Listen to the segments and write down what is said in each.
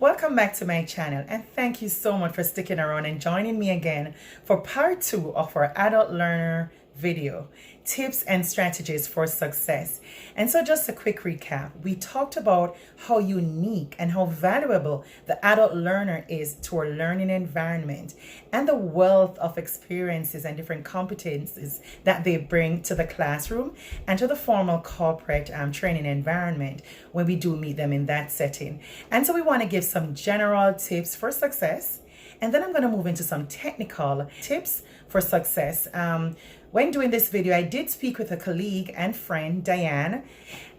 Welcome back to my channel, and thank you so much for sticking around and joining me again for part 2 of our adult learner video, tips and strategies for success. And so just a quick recap, we talked about how unique and how valuable the adult learner is to our learning environment and the wealth of experiences and different competencies that they bring to the classroom and to the formal corporate training environment when we do meet them in that setting. And so we want to give some general tips for success, and then I'm going to move into some technical tips for success. When doing this video, I did speak with a colleague and friend, Diane,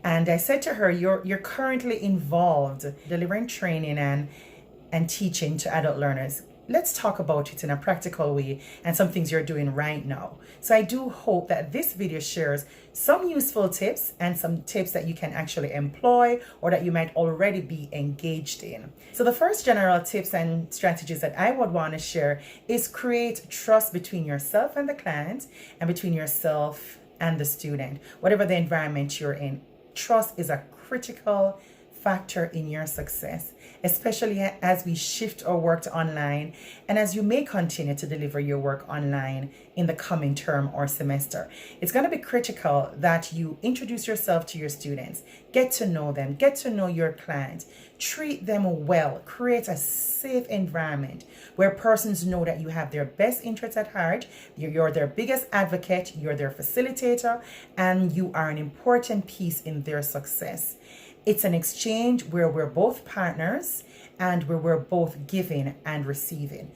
and I said to her, you're currently involved delivering training and teaching to adult learners. Let's talk about it in a practical way and some things you're doing right now. So I do hope that this video shares some useful tips and some tips that you can actually employ or that you might already be engaged in. So the first general tips and strategies that I would want to share is create trust between yourself and the client and between yourself and the student. Whatever the environment you're in, trust is a critical factor in your success, especially as we shift our work to online and as you may continue to deliver your work online in the coming term or semester. It's going to be critical that you introduce yourself to your students, get to know them, get to know your client, treat them well, create a safe environment where persons know that you have their best interests at heart, you're their biggest advocate, you're their facilitator, and you are an important piece in their success. It's an exchange where we're both partners and where we're both giving and receiving.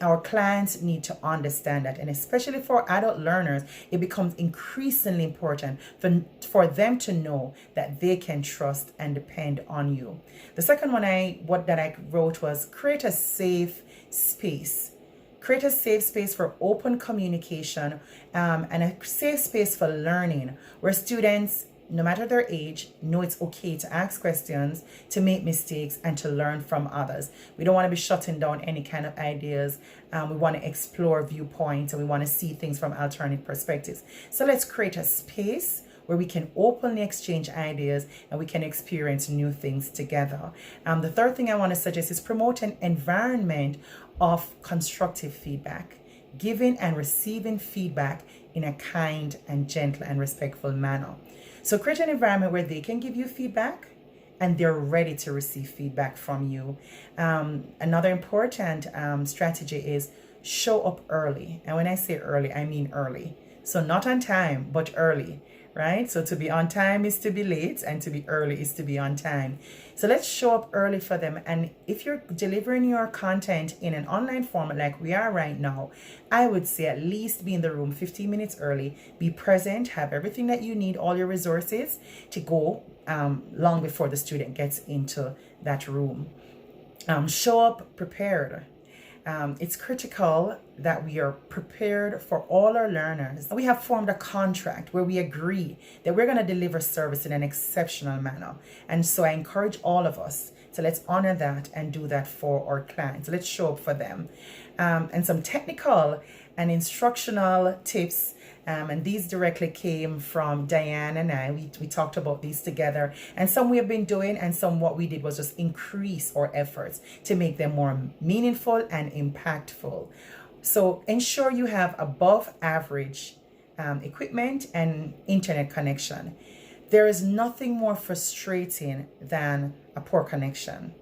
Our clients need to understand that, and especially for adult learners, it becomes increasingly important for them to know that they can trust and depend on you. The second one I wrote was create a safe space. Create a safe space for open communication and a safe space for learning where students, no matter their age, know it's okay to ask questions, to make mistakes, and to learn from others. We don't want to be shutting down any kind of ideas. We want to explore viewpoints, and we want to see things from alternate perspectives. So let's create a space where we can openly exchange ideas and we can experience new things together. The third thing I want to suggest is promote an environment of constructive feedback, giving and receiving feedback in a kind and gentle and respectful manner. So create an environment where they can give you feedback and they're ready to receive feedback from you. Another important strategy is show up early. And when I say early, I mean early. So not on time, but early, right? So to be on time is to be late, and to be early is to be on time. So let's show up early for them. And if you're delivering your content in an online format like we are right now, I would say at least be in the room 15 minutes early, be present, have everything that you need, all your resources to go long before the student gets into that room. Show up prepared. It's critical that we are prepared for all our learners. We have formed a contract where we agree that we're going to deliver service in an exceptional manner. And so I encourage all of us to let's honor that and do that for our clients. Let's show up for them. And some technical and instructional tips, and these directly came from Diane and I. We talked about these together, and some we have been doing, and some what we did was just increase our efforts to make them more meaningful and impactful. So ensure you have above average equipment and internet connection. There is nothing more frustrating than a poor connection,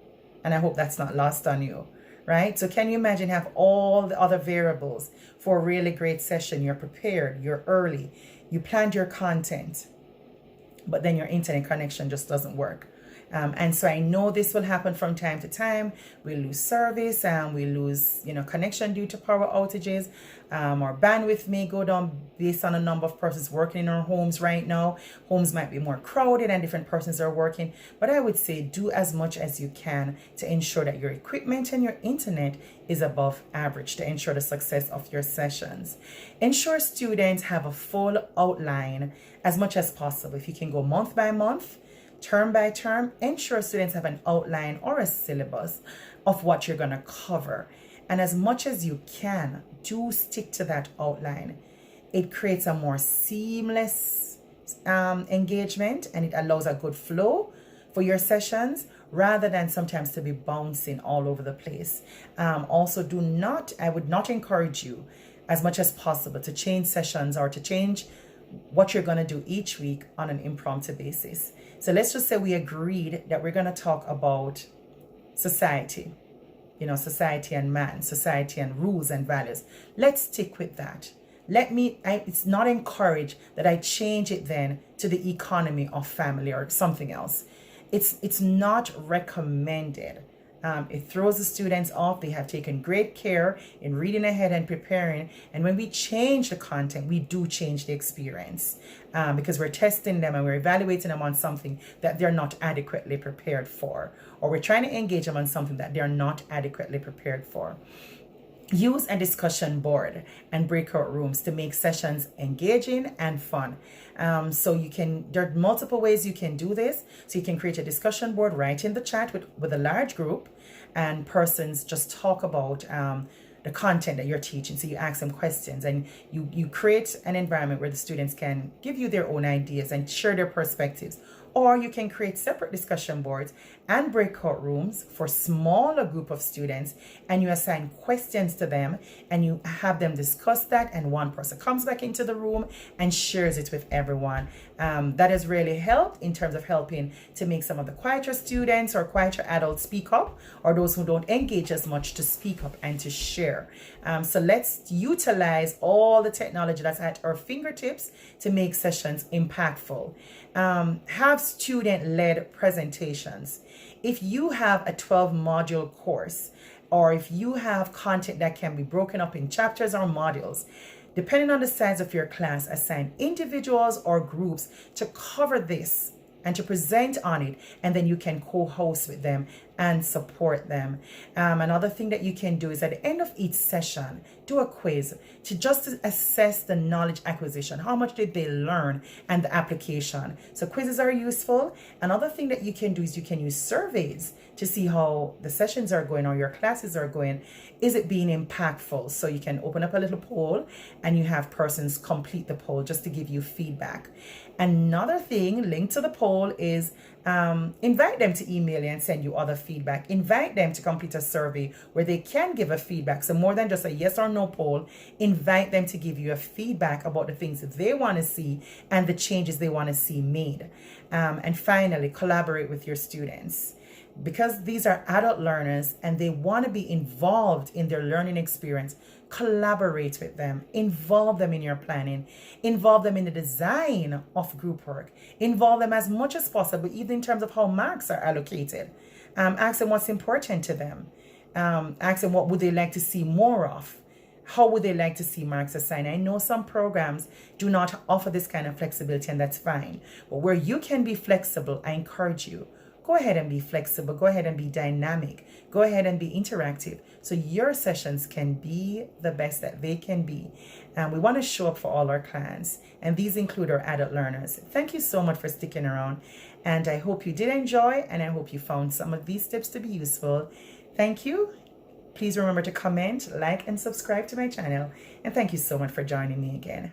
and I hope that's not lost on you. Right? So can you imagine have all the other variables for a really great session? You're prepared, you're early, you planned your content, but then your internet connection just doesn't work. And so I know this will happen from time to time. We lose service and we lose, connection due to power outages. Our bandwidth may go down based on a number of persons working in our homes right now. Homes might be more crowded and different persons are working. But I would say do as much as you can to ensure that your equipment and your internet is above average to ensure the success of your sessions. Ensure students have a full outline as much as possible. If you can go month by month, term by term, ensure students have an outline or a syllabus of what you're going to cover. And as much as you can, do stick to that outline. It creates a more seamless engagement, and it allows a good flow for your sessions rather than sometimes to be bouncing all over the place. Also, I would not encourage you as much as possible to change sessions or to change what you're going to do each week on an impromptu basis. So let's just say we agreed that we're going to talk about society, society and man, society and rules and values. Let's stick with that. It's not encouraged that I change it then to the economy of family or something else. It's not recommended. It throws the students off. They have taken great care in reading ahead and preparing. And when we change the content, we do change the experience because we're testing them and we're evaluating them on something that they're not adequately prepared for, or we're trying to engage them on something that they're not adequately prepared for. Use a discussion board and breakout rooms to make sessions engaging and fun. There are multiple ways you can do this. So you can create a discussion board right in the chat with a large group, and persons just talk about the content that you're teaching. So you ask them questions and you create an environment where the students can give you their own ideas and share their perspectives. Or you can create separate discussion boards and breakout rooms for smaller group of students, and you assign questions to them and you have them discuss that, and one person comes back into the room and shares it with everyone. That has really helped in terms of helping to make some of the quieter students or quieter adults speak up, or those who don't engage as much to speak up and to share. So let's utilize all the technology that's at our fingertips to make sessions impactful. Have student-led presentations. If you have a 12-module course, or if you have content that can be broken up in chapters or modules, depending on the size of your class, assign individuals or groups to cover this and to present on it, and then you can co-host with them and support them. Another thing that you can do is at the end of each session, do a quiz to just assess the knowledge acquisition. How much did they learn and the application? So quizzes are useful. Another thing that you can do is you can use surveys to see how the sessions are going or your classes are going. Is it being impactful? So you can open up a little poll and you have persons complete the poll just to give you feedback. Another thing linked to the poll is invite them to email you and send you other feedback. Invite them to complete a survey where they can give a feedback. So more than just a yes or no poll, invite them to give you a feedback about the things that they want to see and the changes they want to see made. And finally, collaborate with your students. Because these are adult learners and they want to be involved in their learning experience, collaborate with them, involve them in your planning, involve them in the design of group work, involve them as much as possible, even in terms of how marks are allocated. Ask them what's important to them. Ask them what would they like to see more of. How would they like to see marks assigned? I know some programs do not offer this kind of flexibility, and that's fine. But where you can be flexible, I encourage you. Go ahead and be flexible. Go ahead and be dynamic. Go ahead and be interactive so your sessions can be the best that they can be. We want to show up for all our clients, and these include our adult learners. Thank you so much for sticking around, and I hope you did enjoy, and I hope you found some of these tips to be useful. Thank you. Please remember to comment, like, and subscribe to my channel, and thank you so much for joining me again.